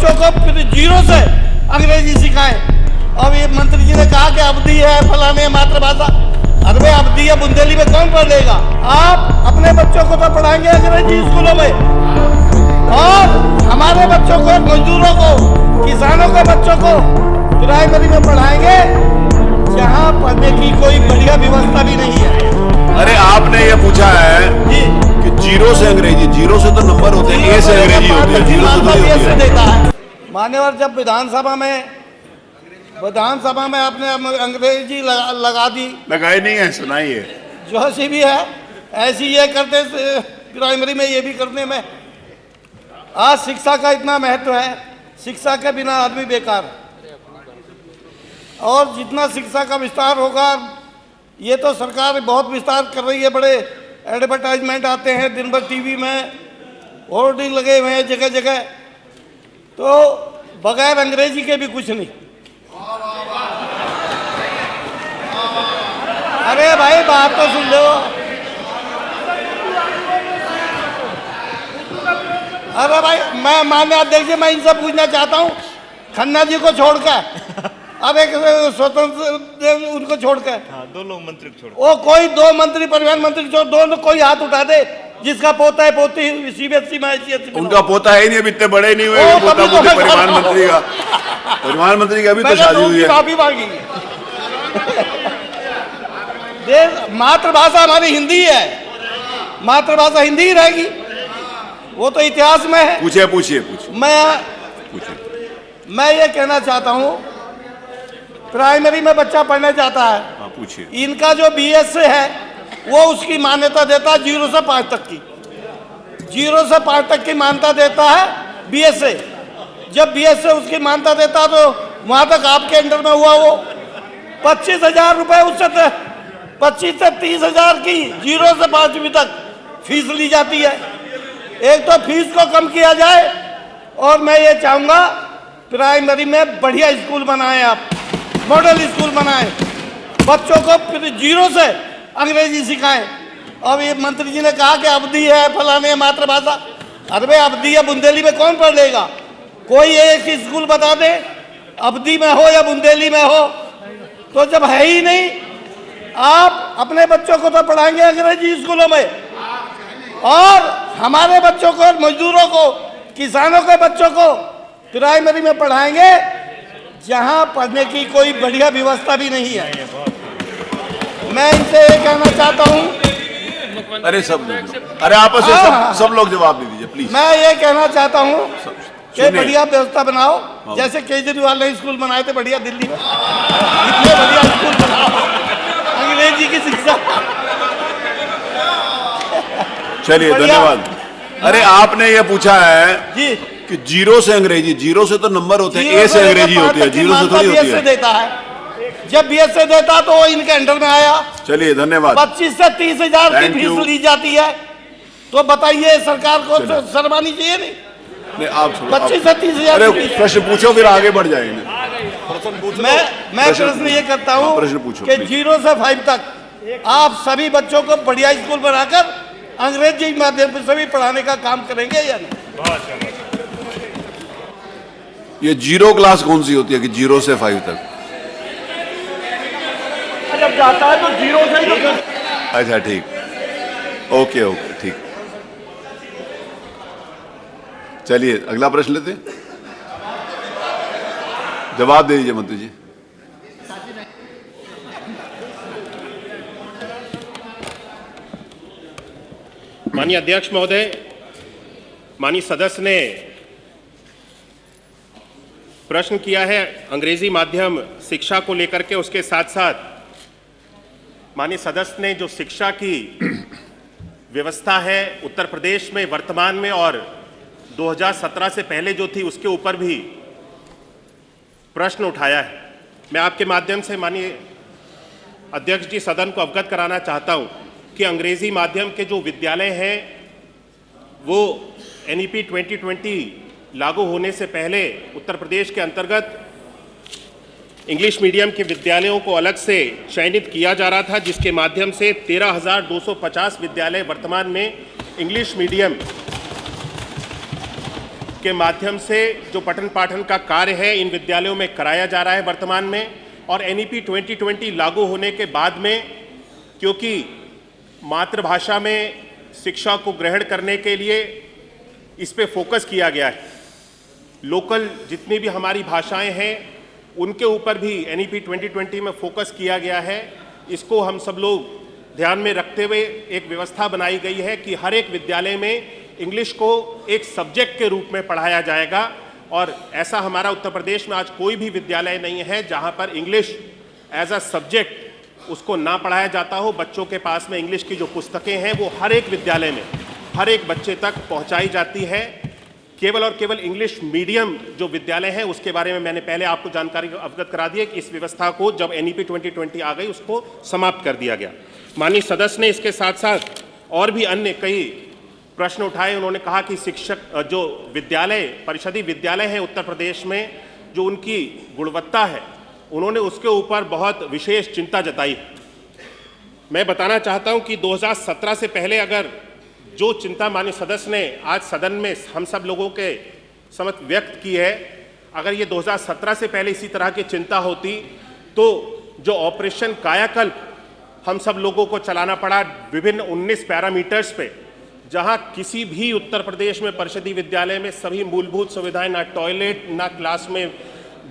बच्चों को फिर जीरो से अंग्रेजी सिखाएं। अब ये मंत्री जी ने कहा कि अवधि है, फलाने मातृभाषा, अरे भाई अवधि है बुंदेली में कौन पढ़ लेगा? आप अपने बच्चों को तो पढ़ाएंगे अंग्रेजी स्कूलों में, और हमारे बच्चों को, मजदूरों को, किसानों के बच्चों को प्राइमरी में पढ़ाएंगे जहाँ पढ़ने की कोई बढ़िया व्यवस्था भी नहीं है। अरे आपने ये पूछा है जी कि जीरो से अंग्रेजी, जीरो से तो नंबर होते हैं, ए से अंग्रेजी होती है, जीरो से थोड़ी होती है। देता है मान्यवर। जब विधानसभा में आपने अंग्रेजी लगा दी, लगाई नहीं है, सुनाइए। जो सी भी है ऐसी ये करते प्राइमरी में, ये भी करने में। आज शिक्षा का इतना महत्व है, शिक्षा के बिना आदमी बेकार, और जितना शिक्षा का विस्तार होगा, ये तो सरकार बहुत विस्तार कर रही है। बड़े एडवर्टाइजमेंट आते हैं दिन भर टीवी में, होर्डिंग लगे हुए हैं जगह जगह, तो बगैर अंग्रेजी के भी कुछ नहीं। अरे भाई बात तो सुन लो। अरे भाई मैं माननीय अध्यक्ष जी, मैं इनसे पूछना चाहता हूँ, खन्ना जी को छोड़कर, अब एक स्वतंत्र उनको छोड़कर, हाँ, दो लोग मंत्री छोड़, वो कोई दो मंत्री, परिवहन मंत्री छोड़, दोनों कोई हाथ उठा दे जिसका पोता है पोती सीबीएसई में ICSE में। उनका पोता है ही नहीं, अभी इतने बड़े नहीं हुए। पोता पोती परिवहन मंत्री का, परिवहन मंत्री की अभी तो शादी हुई है। काफी मांगी। मातृभाषा हमारी हिंदी है, मातृभाषा हिंदी ही रहेगी, वो तो इतिहास में है। पूछिए। मैं ये कहना चाहता हूँ, प्राइमरी में बच्चा पढ़ने जाता है, पूछिए। इनका जो BSA है वो उसकी मान्यता देता है 0 से 5 तक की, 0 से 5 तक की मान्यता देता है BSA। जब BSA उसकी मान्यता देता तो वहां तक आपके अंडर में हुआ वो 25,000 रुपए, उससे 25 से 30,000 की 0 से 5वीं तक फीस ली जाती है। एक तो फीस को कम किया जाए, और मैं ये चाहूंगा प्राइमरी में बढ़िया स्कूल बनाएं, आप मॉडल स्कूल बनाएं, बच्चों को फिर 0 से अंग्रेजी सिखाएं। अब ये मंत्री जी ने कहा कि अवधि है, फलाने मातृभाषा, अरे भाई अवधि है बुंदेली में कौन पढ़ लेगा? कोई एक स्कूल बता दे, अवधि में हो या बुंदेली में हो। तो जब है ही नहीं, आप अपने बच्चों को तो पढ़ाएंगे अंग्रेजी स्कूलों में, और हमारे बच्चों को, मजदूरों को, किसानों के बच्चों को प्राइमरी में पढ़ाएंगे जहां पढ़ने की कोई बढ़िया व्यवस्था भी नहीं है। मैं इनसे ये कहना चाहता हूं। अरे अरे आपस में सब लोग जवाब दे दीजिए प्लीज। मैं ये कहना चाहता हूं कि बढ़िया व्यवस्था बनाओ, जैसे केजरीवाल ने स्कूल बनाए थे बढ़िया दिल्ली में, इतने बढ़िया स्कूल बनाओ अंग्रेजी की शिक्षा। चलिए धन्यवाद। अरे आपने ये पूछा है जी कि 0 से अंग्रेजी, 0 से तो नंबर होते हैं, ए से अंग्रेजी होती है, 0 से थोड़ी होती है। देता है, जब BSA देता तो वो इनके अंडर में आया। चलिए धन्यवाद। 25 से 30,000 की फीस ली जाती है, तो बताइए सरकार को शर्म आनी चाहिए नहीं? आप 25 से 30,000। अरे प्रश्न पूछो, फिर आगे बढ़ जाएंगे। मैं प्रश्न ये करता हूँ कि 0 से 5 तक आप सभी बच्चों को बढ़िया स्कूल बनाकर अंग्रेजी माध्यम से भी पढ़ाने का काम करेंगे या नहीं? ये 0 क्लास कौन सी होती है कि 0 से 5 तक? जब जाता है तो 0 से ही। अच्छा ठीक, ओके ठीक। चलिए अगला प्रश्न लेते हैं, जवाब दे दीजिए मंत्री जी। माननीय अध्यक्ष महोदय, माननीय सदस्य ने प्रश्न किया है अंग्रेजी माध्यम शिक्षा को लेकर के, उसके साथ साथ माननीय सदस्य ने जो शिक्षा की व्यवस्था है उत्तर प्रदेश में वर्तमान में और 2017 से पहले जो थी उसके ऊपर भी प्रश्न उठाया है। मैं आपके माध्यम से माननीय अध्यक्ष जी सदन को अवगत कराना चाहता हूं कि अंग्रेजी माध्यम के जो विद्यालय हैं वो NEP 2020 लागू होने से पहले उत्तर प्रदेश के अंतर्गत इंग्लिश मीडियम के विद्यालयों को अलग से चयनित किया जा रहा था, जिसके माध्यम से 13,250 विद्यालय वर्तमान में इंग्लिश मीडियम के माध्यम से जो पठन पाठन का कार्य है इन विद्यालयों में कराया जा रहा है वर्तमान में, और एनईपी 2020 लागू होने के बाद में, क्योंकि मातृभाषा में शिक्षा को ग्रहण करने के लिए इस पे फोकस किया गया है, लोकल जितनी भी हमारी भाषाएं हैं उनके ऊपर भी एनईपी 2020 में फोकस किया गया है। इसको हम सब लोग ध्यान में रखते हुए एक व्यवस्था बनाई गई है कि हर एक विद्यालय में इंग्लिश को एक सब्जेक्ट के रूप में पढ़ाया जाएगा, और ऐसा हमारा उत्तर प्रदेश में आज कोई भी विद्यालय नहीं है जहां पर इंग्लिश एज अ सब्जेक्ट उसको ना पढ़ाया जाता हो। बच्चों के पास में इंग्लिश की जो पुस्तकें हैं वो हर एक विद्यालय में हर एक बच्चे तक पहुंचाई जाती है। केवल और केवल इंग्लिश मीडियम जो विद्यालय है उसके बारे में मैंने पहले आपको जानकारी अवगत करा दी है कि इस व्यवस्था को जब एनईपी 2020 आ गई उसको समाप्त कर दिया गया। माननीय सदस्य ने इसके साथ साथ और भी अन्य कई प्रश्न उठाए। उन्होंने कहा कि शिक्षक जो विद्यालय परिषदीय विद्यालय है उत्तर प्रदेश में, जो उनकी गुणवत्ता है, उन्होंने उसके ऊपर बहुत विशेष चिंता जताई। मैं बताना चाहता हूं कि 2017 से पहले अगर जो चिंता माननीय सदस्य ने आज सदन में हम सब लोगों के समक्ष व्यक्त की है, अगर ये 2017 से पहले इसी तरह की चिंता होती तो जो ऑपरेशन कायाकल्प हम सब लोगों को चलाना पड़ा विभिन्न 19 पैरामीटर्स पे, जहां किसी भी उत्तर प्रदेश में परिषदीय विद्यालय में सभी मूलभूत सुविधाएं, ना टॉयलेट, ना क्लास में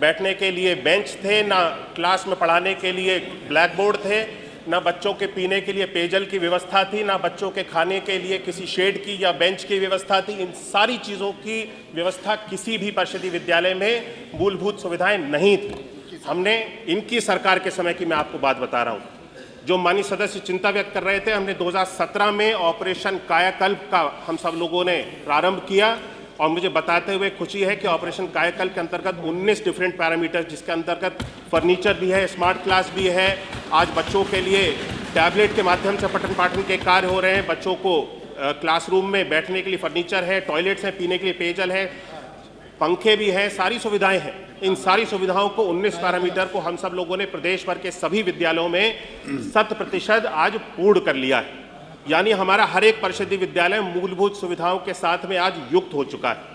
बैठने के लिए बेंच थे, ना क्लास में पढ़ाने के लिए ब्लैक बोर्ड थे, ना बच्चों के पीने के लिए पेयजल की व्यवस्था थी, ना बच्चों के खाने के लिए किसी शेड की या बेंच की व्यवस्था थी। इन सारी चीज़ों की व्यवस्था किसी भी परिषदीय विद्यालय में मूलभूत सुविधाएं नहीं थी। हमने इनकी सरकार के समय की मैं आपको बात बता रहा हूँ, जो माननीय सदस्य चिंता व्यक्त कर रहे थे, हमने 2017 में ऑपरेशन कायाकल्प का हम सब लोगों ने प्रारंभ किया, और मुझे बताते हुए खुशी है कि ऑपरेशन कायाकल्प के अंतर्गत 19 डिफरेंट पैरामीटर, जिसके अंतर्गत फर्नीचर भी है, स्मार्ट क्लास भी है, आज बच्चों के लिए टैबलेट के माध्यम से पठन पाठन के कार्य हो रहे हैं, बच्चों को क्लासरूम में बैठने के लिए फर्नीचर है, टॉयलेट्स हैं, पीने के लिए पेयजल है, पंखे भी हैं, सारी सुविधाएं हैं। इन सारी सुविधाओं को 19 पैरामीटर को हम सब लोगों ने प्रदेश भर के सभी विद्यालयों में 100% आज पूर्ण कर लिया है। यानी हमारा हर एक परिषदीय विद्यालय मूलभूत सुविधाओं के साथ में आज युक्त हो चुका है।